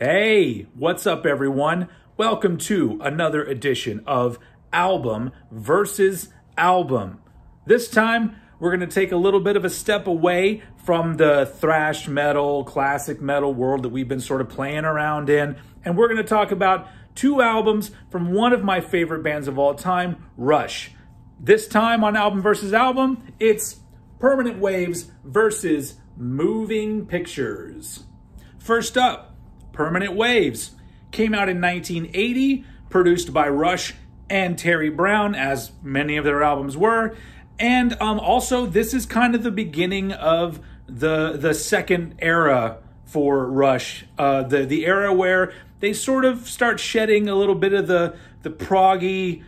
Hey, what's up everyone? Welcome to another edition of Album versus Album. This time, we're going to take a little bit of a step away from the thrash metal, classic metal world that we've been sort of playing around in, and we're going to talk about two albums from one of my favorite bands of all time, Rush. This time on Album versus Album, it's Permanent Waves versus Moving Pictures. First up, Permanent Waves came out in 1980, produced by Rush and Terry Brown, as many of their albums were. And also, this is kind of the beginning of the second era for Rush, the era where they sort of start shedding a little bit of the proggy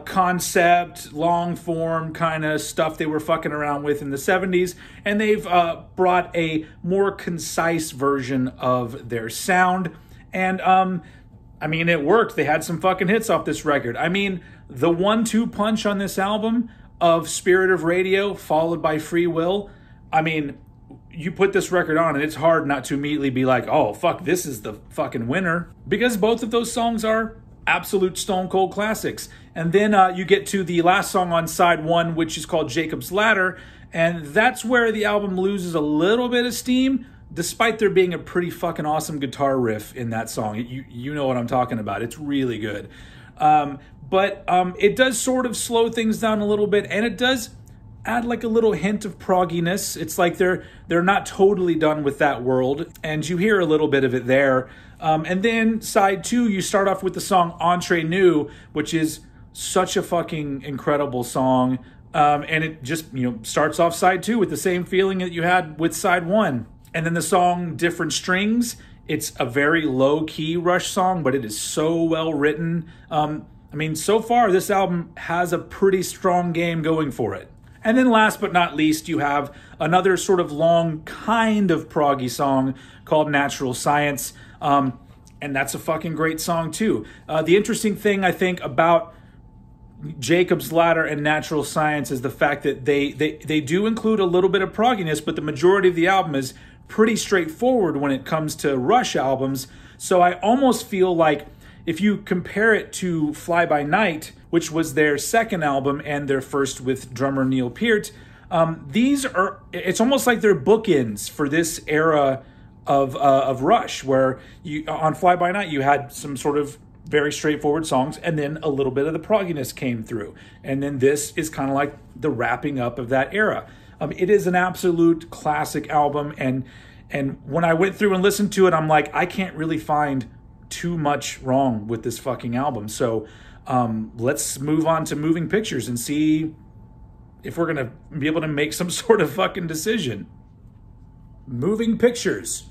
concept, long form kind of stuff they were fucking around with in the 70s, and they've brought a more concise version of their sound. And I mean, it worked. They had some fucking hits off this record. I mean, the 1-2 punch on this album of Spirit of Radio followed by Free Will, I mean, you put this record on and it's hard not to immediately be like, oh, fuck, this is the fucking winner. Because both of those songs are absolute stone cold classics. And then you get to the last song on side one, which is called Jacob's Ladder. And that's where the album loses a little bit of steam, despite there being a pretty fucking awesome guitar riff in that song. You know what I'm talking about. It's really good. But it does sort of slow things down a little bit, and it does add like a little hint of progginess. It's like they're not totally done with that world, and you hear a little bit of it there. And then side two, you start off with the song Entre Nous, which is such a fucking incredible song. And it just, starts off side two with the same feeling that you had with side one. And then the song Different Strings, it's a very low-key Rush song, but it is so well written. I mean, so far, this album has a pretty strong game going for it. And then last but not least, you have another sort of long, kind of proggy song called Natural Science. And that's a fucking great song, too. The interesting thing, I think, about Jacob's Ladder and Natural Science is the fact that they do include a little bit of progginess, but the majority of the album is pretty straightforward when it comes to Rush albums. So I almost feel like if you compare it to Fly By Night, which was their second album and their first with drummer Neil Peart, it's almost like they're bookends for this era of Rush, where on Fly By Night you had some sort of very straightforward songs, and then a little bit of the progginess came through. And then this is kind of like the wrapping up of that era. It is an absolute classic album, and when I went through and listened to it, I'm like, I can't really find too much wrong with this fucking album. So let's move on to Moving Pictures and see if we're going to be able to make some sort of fucking decision. Moving Pictures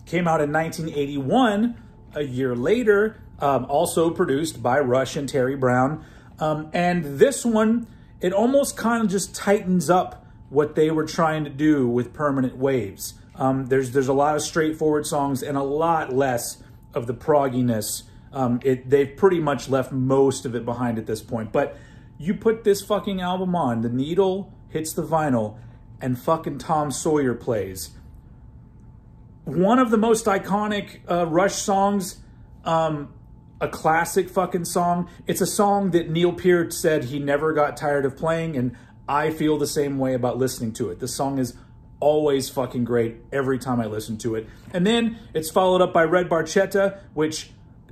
came out in 1981, a year later, also produced by Rush and Terry Brown. And this one, it almost kind of just tightens up what they were trying to do with Permanent Waves. There's a lot of straightforward songs and a lot less of the progginess. They've pretty much left most of it behind at this point. But you put this fucking album on, the needle hits the vinyl, and fucking Tom Sawyer plays. One of the most iconic Rush songs, a classic fucking song. It's a song that Neil Peart said he never got tired of playing, and I feel the same way about listening to it. The song is always fucking great every time I listen to it. And then it's followed up by Red Barchetta, which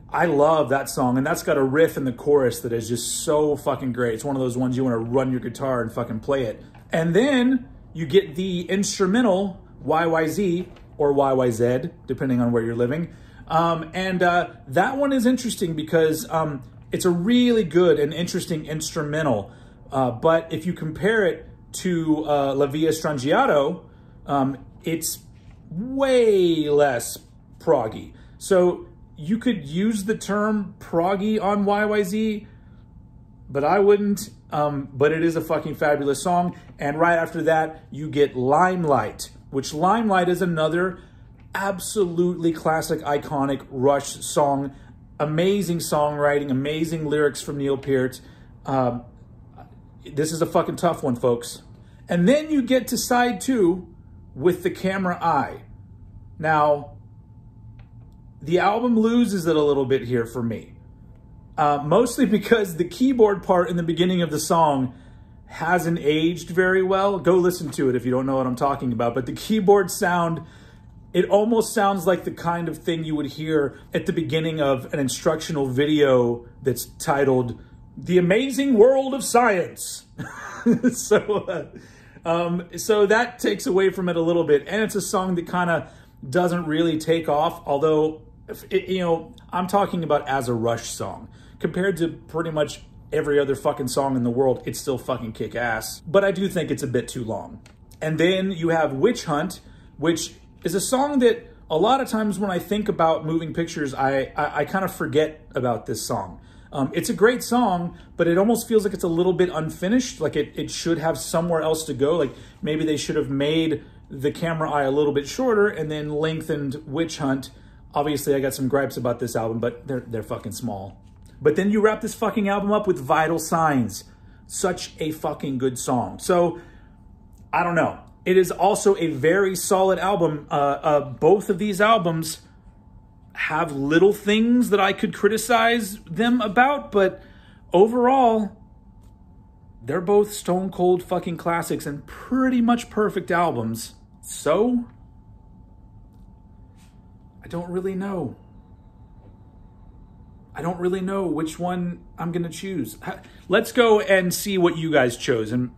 I love that song. And that's got a riff in the chorus that is just so fucking great. It's one of those ones you want to run your guitar and fucking play it. And then you get the instrumental YYZ or YYZ, depending on where you're living. That one is interesting because it's a really good and interesting instrumental. But if you compare it to La Via Strangiato, it's way less proggy. So you could use the term proggy on YYZ, but I wouldn't. But it is a fucking fabulous song. And right after that, you get Limelight, which Limelight is another absolutely classic, iconic Rush song. Amazing songwriting, amazing lyrics from Neil Peart. This is a fucking tough one, folks. And then you get to side two with The Camera Eye. Now, the album loses it a little bit here for me. Mostly because the keyboard part in the beginning of the song hasn't aged very well. Go listen to it if you don't know what I'm talking about. But the keyboard sound, it almost sounds like the kind of thing you would hear at the beginning of an instructional video that's titled The Amazing World of Science. So that takes away from it a little bit. And it's a song that kind of doesn't really take off. Although, I'm talking about as a Rush song. Compared to pretty much every other fucking song in the world, it's still fucking kick ass. But I do think it's a bit too long. And then you have Witch Hunt, which is a song that a lot of times when I think about Moving Pictures, I kind of forget about this song. It's a great song, but it almost feels like it's a little bit unfinished. Like it should have somewhere else to go. Like maybe they should have made the camera eye a little bit shorter and then lengthened Witch Hunt. Obviously, I got some gripes about this album, but they're fucking small. But then you wrap this fucking album up with Vital Signs. Such a fucking good song. So, I don't know. It is also a very solid album. Both of these albums have little things that I could criticize them about, but overall, they're both stone cold fucking classics and pretty much perfect albums. So, I don't really know. I don't really know which one I'm going to choose. Let's go and see what you guys chose, and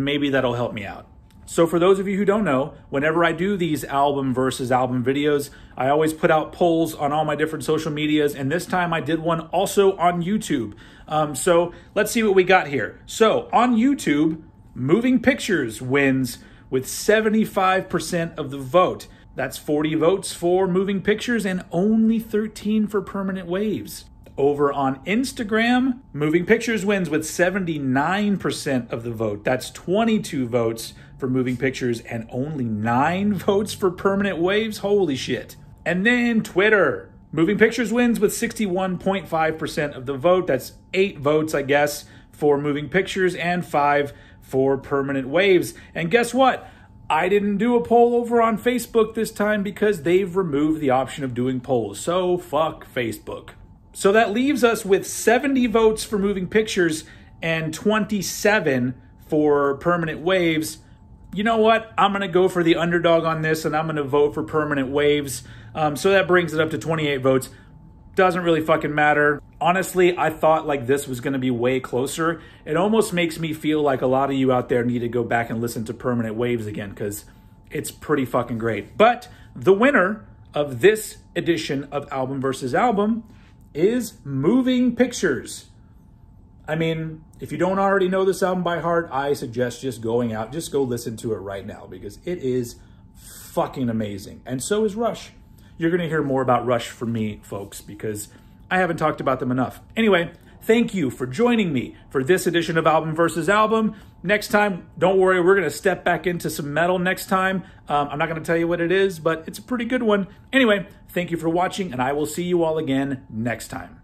maybe that'll help me out. So for those of you who don't know, whenever I do these album versus album videos, I always put out polls on all my different social medias, and this time I did one also on YouTube. So let's see what we got here. So on YouTube, Moving Pictures wins with 75% of the vote. That's 40 votes for Moving Pictures and only 13 for Permanent Waves. Over on Instagram, Moving Pictures wins with 79% of the vote. That's 22 votes for Moving Pictures and only 9 votes for Permanent Waves. Holy shit. And then Twitter. Moving Pictures wins with 61.5% of the vote. That's 8 votes, I guess, for Moving Pictures and 5 for Permanent Waves. And guess what? I didn't do a poll over on Facebook this time because they've removed the option of doing polls. So fuck Facebook. So that leaves us with 70 votes for Moving Pictures and 27 for Permanent Waves. You know what? I'm going to go for the underdog on this, and I'm going to vote for Permanent Waves. So that brings it up to 28 votes. Doesn't really fucking matter. Honestly, I thought like this was going to be way closer. It almost makes me feel like a lot of you out there need to go back and listen to Permanent Waves again because it's pretty fucking great. But the winner of this edition of Album versus Album is Moving Pictures. I mean, if you don't already know this album by heart, I suggest just going out, just go listen to it right now because it is fucking amazing. And so is Rush. You're going to hear more about Rush from me, folks, because I haven't talked about them enough. Anyway, thank you for joining me for this edition of Album versus Album. Next time, don't worry, we're going to step back into some metal next time. I'm not going to tell you what it is, but it's a pretty good one. Anyway, thank you for watching, and I will see you all again next time.